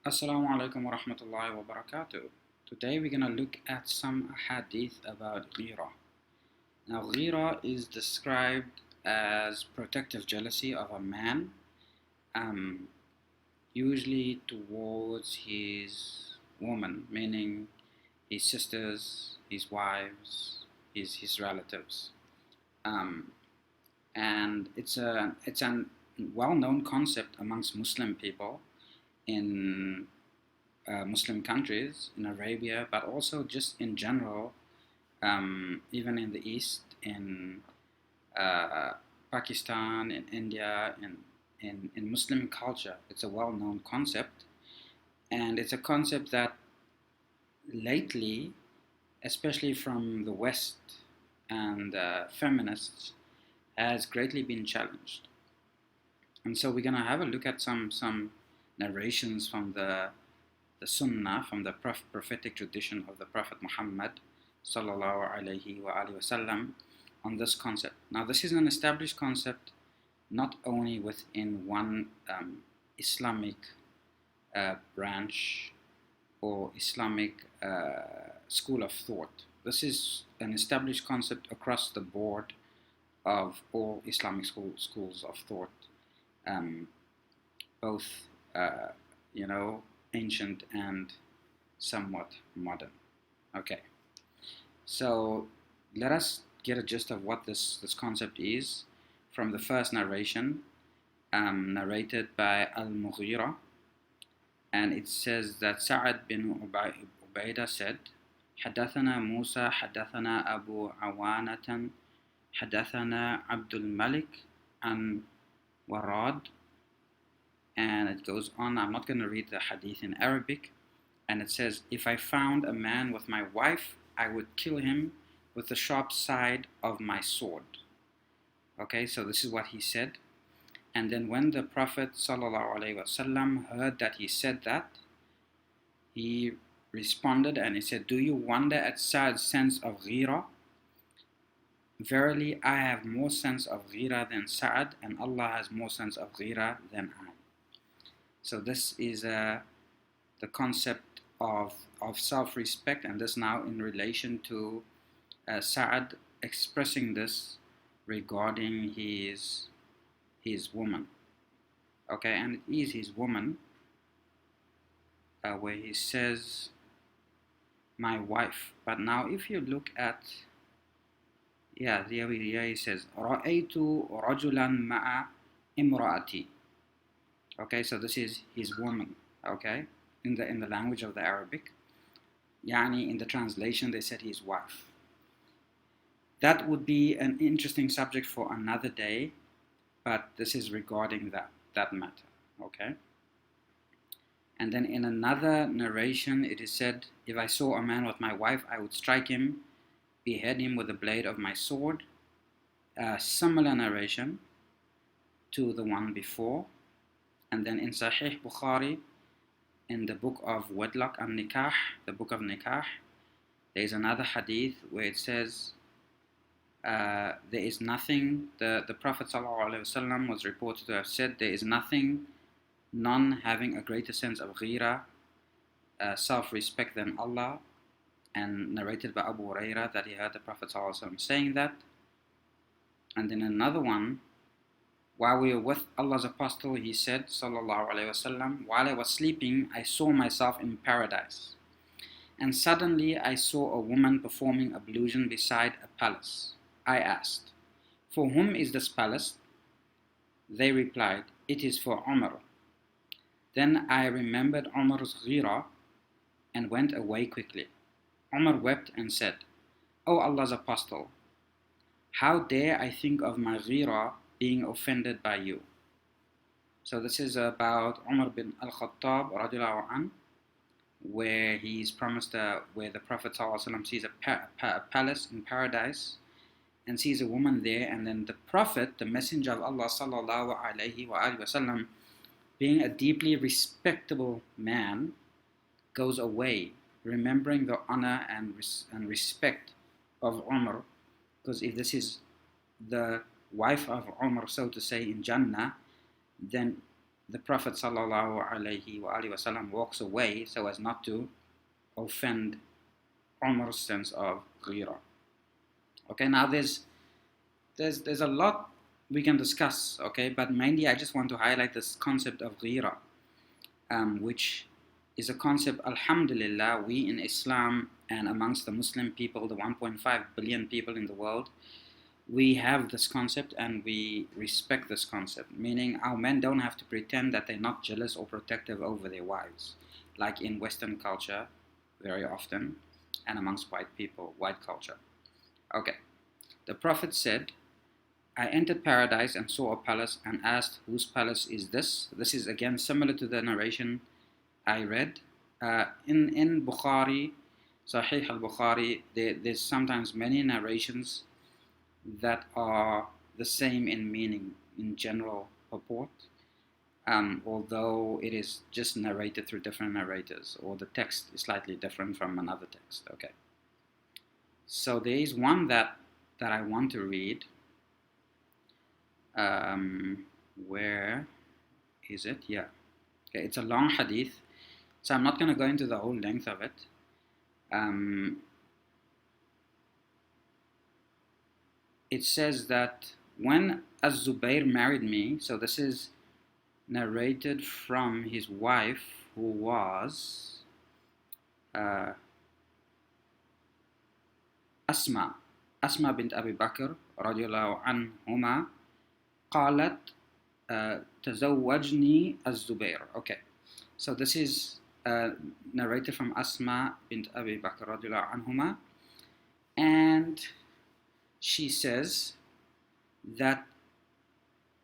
Assalamu alaikum wa rahmatullahi wa barakatuh. Today we're going to look at some hadith about ghira. Now, ghira is described as protective jealousy of a man, um, usually towards his woman, meaning his sisters, his wives, his relatives. Um, and it's a well-known concept amongst Muslim people in Muslim countries in Arabia, but also just in general, even in the East, in uh, Pakistan, in India, in Muslim culture. It's a well-known concept, and it's a concept that lately, especially from the West and feminists, has greatly been challenged. And so we're going to have a look at some narrations from the Sunnah, from the prophetic tradition of the Prophet Muhammad sallallahu alaihi wasallam on this concept. Now, this is an established concept not only within one Islamic branch or Islamic school of thought. This is an established concept across the board of all Islamic schools of thought, both ancient and somewhat modern. Okay, so let us get a gist of what this concept is from the first narration, narrated by Al-Mughira, and it says that Sa'ad bin Ubaidah said, حدثنا موسى حدثنا أبو عوانة حدثنا عبد الملك عن وراد. And it goes on. I'm not going to read the hadith in Arabic. And it says, if I found a man with my wife, I would kill him with the sharp side of my sword. Okay, so this is what he said. And then when the Prophet ﷺ heard that he said that, he responded and he said, do you wonder at Sa'd's sense of ghira? Verily, I have more sense of ghira than Sa'd, and Allah has more sense of ghira than I. So this is the concept of self-respect, and this now in relation to Sa'd expressing this regarding his woman. Okay, and it is his woman, where he says, my wife. But now if you look at, here he says, رَأَيْتُ رَجُلًا مَعَ إِمْرَأَتِي. Okay, so this is his woman. Okay, in the language of the Arabic, yani in the translation they said his wife. That would be an interesting subject for another day, but this is regarding that matter. Okay, and then in another narration it is said, if I saw a man with my wife, I would strike him, behead him with the blade of my sword. Similar narration to the one before. And then in Sahih Bukhari, in the book of wedlock and nikah, the book of nikah, there is another hadith where it says, there is nothing, the Prophet ﷺ was reported to have said, there is nothing, none having a greater sense of ghira, self-respect than Allah, and narrated by Abu Hurairah that he heard the Prophet ﷺ saying that. And then another one, while we were with Allah's Apostle, he said, sallallahu alaihi wasallam, while I was sleeping, I saw myself in paradise. And suddenly I saw a woman performing ablution beside a palace. I asked, for whom is this palace? They replied, it is for Umar. Then I remembered Umar's ghira and went away quickly. Umar wept and said, O Allah's Apostle, how dare I think of my ghira being offended by you? So this is about Umar bin al-Khattab radiallahu anh, where he's promised, where the Prophet ﷺ sees a palace in paradise and sees a woman there, and then the Prophet, the Messenger of Allah sallallahu alaihi wasallam, being a deeply respectable man, goes away, remembering the honor and respect of Umar, because if this is the wife of Umar, so to say, in Jannah, then the Prophet ﷺ walks away so as not to offend Umar's sense of ghira. Okay, now there's a lot we can discuss, okay, but mainly I just want to highlight this concept of ghira, which is a concept, alhamdulillah, we in Islam and amongst the Muslim people, the 1.5 billion people in the world, we have this concept and we respect this concept, meaning our men don't have to pretend that they're not jealous or protective over their wives, like in Western culture very often, and amongst white people, white culture. Okay, the Prophet said, I entered paradise and saw a palace and asked, whose palace is this? This is again similar to the narration I read. In Bukhari, Sahih al-Bukhari, there's sometimes many narrations that are the same in meaning, in general purport, although it is just narrated through different narrators, or the text is slightly different from another text. Okay. So there is one that I want to read. Where is it? Yeah. Okay, it's a long hadith, so I'm not going to go into the whole length of it. It says that when Az-Zubayr married me, so this is narrated from his wife, who was Asma bint Abi Bakr radiallahu anhuma. قالت تزوجني الزبير. Okay, so this is narrated from Asma bint Abi Bakr radiallahu anhuma, and she says that,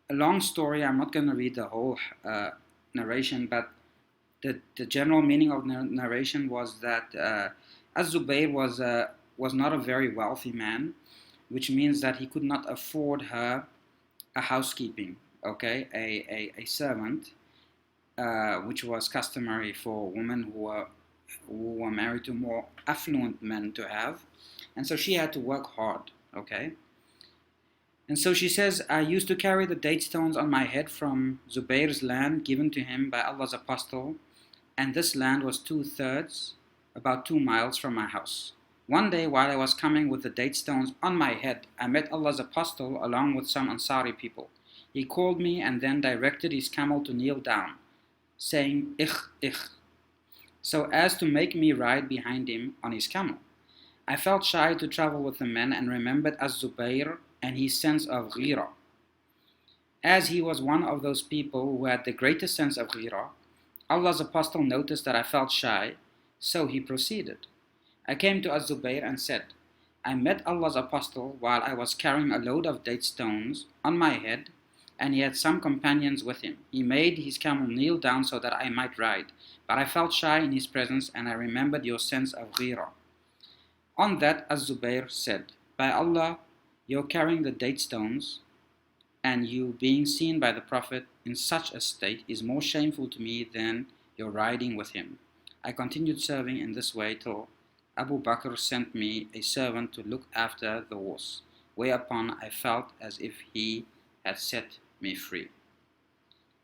a long story, I'm not going to read the whole narration, but the general meaning of the narration was that Az-Zubayr was not a very wealthy man, which means that he could not afford her a housekeeping, okay, a servant, which was customary for women who were married to more affluent men to have, and so she had to work hard, okay. And so she says, I used to carry the date stones on my head from Zubayr's land given to him by Allah's apostle, and this land was 2/3, about 2 miles from my house. One day, while I was coming with the date stones on my head, I met Allah's apostle along with some Ansari people. He called me and then directed his camel to kneel down, saying, Ich, so as to make me ride behind him on his camel. I felt shy to travel with the men and remembered Az-Zubayr and his sense of ghira. As he was one of those people who had the greatest sense of ghira, Allah's apostle noticed that I felt shy, so he proceeded. I came to Az-Zubayr and said, I met Allah's apostle while I was carrying a load of date stones on my head, and he had some companions with him. He made his camel kneel down so that I might ride, but I felt shy in his presence, and I remembered your sense of ghira. On that, Az-Zubayr said, by Allah, you're carrying the date stones, and you being seen by the Prophet in such a state is more shameful to me than your riding with him. I continued serving in this way till Abu Bakr sent me a servant to look after the horse, whereupon I felt as if he had set me free.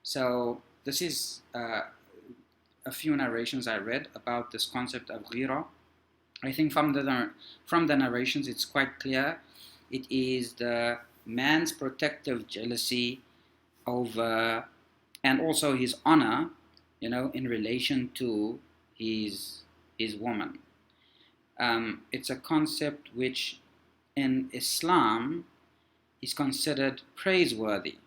So this is a few narrations I read about this concept of ghira. I think from the narrations it's quite clear. It is the man's protective jealousy over, and also his honor, in relation to his woman. It's a concept which in Islam is considered praiseworthy,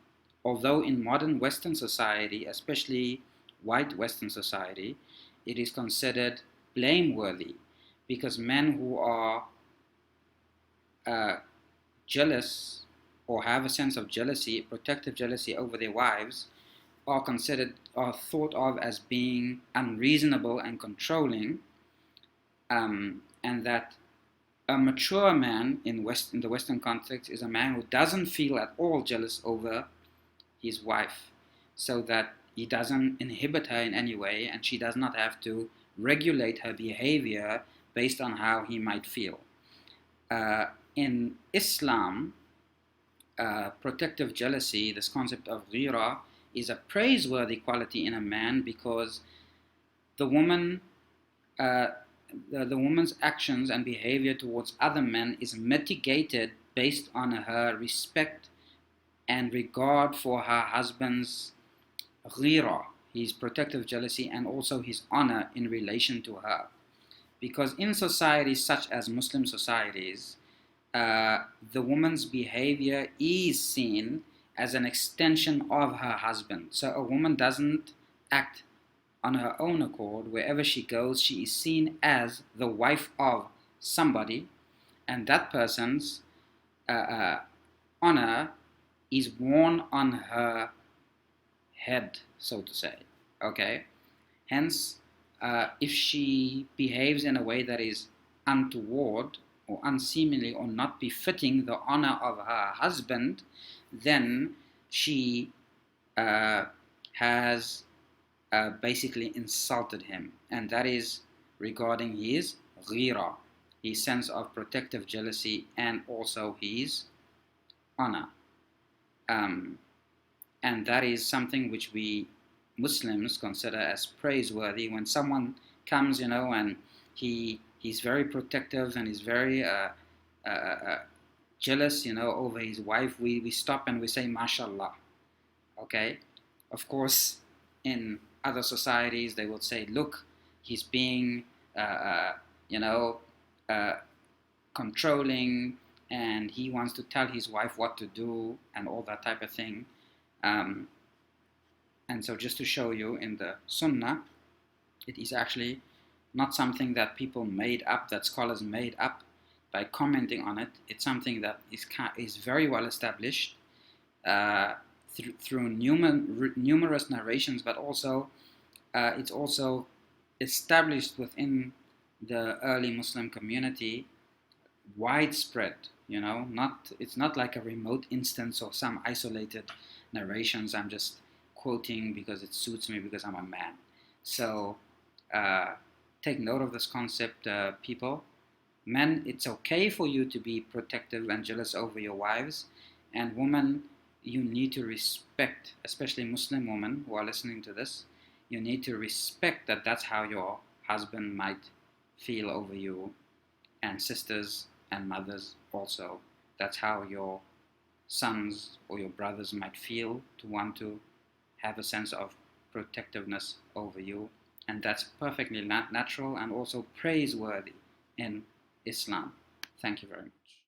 although in modern Western society, especially white Western society, it is considered blameworthy, because men who are jealous or have a sense of jealousy, protective jealousy over their wives, are thought of as being unreasonable and controlling, and that a mature man in the Western context is a man who doesn't feel at all jealous over his wife, so that he doesn't inhibit her in any way, and she does not have to regulate her behavior based on how he might feel. In Islam, protective jealousy, this concept of ghira, is a praiseworthy quality in a man, because the woman, uh, the woman's actions and behavior towards other men is mitigated based on her respect and regard for her husband's ghira, his protective jealousy, and also his honor in relation to her. Because in societies such as Muslim societies, the woman's behavior is seen as an extension of her husband. So a woman doesn't act on her own accord. Wherever she goes, she is seen as the wife of somebody, and that person's honor is worn on her head, so to say. Okay? Hence, if she behaves in a way that is untoward or unseemly or not befitting the honor of her husband, then she has basically insulted him, and that is regarding his ghira, his sense of protective jealousy, and also his honor. And that is something which we Muslims consider as praiseworthy. When someone comes, and he's very protective and he's very jealous, over his wife, we stop and we say, mashallah. Okay? Of course, in other societies, they would say, look, he's being, controlling, and he wants to tell his wife what to do and all that type of thing. And so just to show you, in the Sunnah, it is actually not something that people made up, that scholars made up by commenting on it. It's something that is very well established through numerous narrations, but also it's also established within the early Muslim community, widespread. It's not like a remote instance or some isolated narrations I'm just quoting because it suits me because I'm a man. So take note of this concept, people. Men, it's okay for you to be protective and jealous over your wives, and women, you need to respect, especially Muslim women who are listening to this, you need to respect that that's how your husband might feel over you, and sisters and mothers also. That's how your sons or your brothers might feel, to want to have a sense of protectiveness over you, and that's perfectly natural and also praiseworthy in Islam. Thank you very much.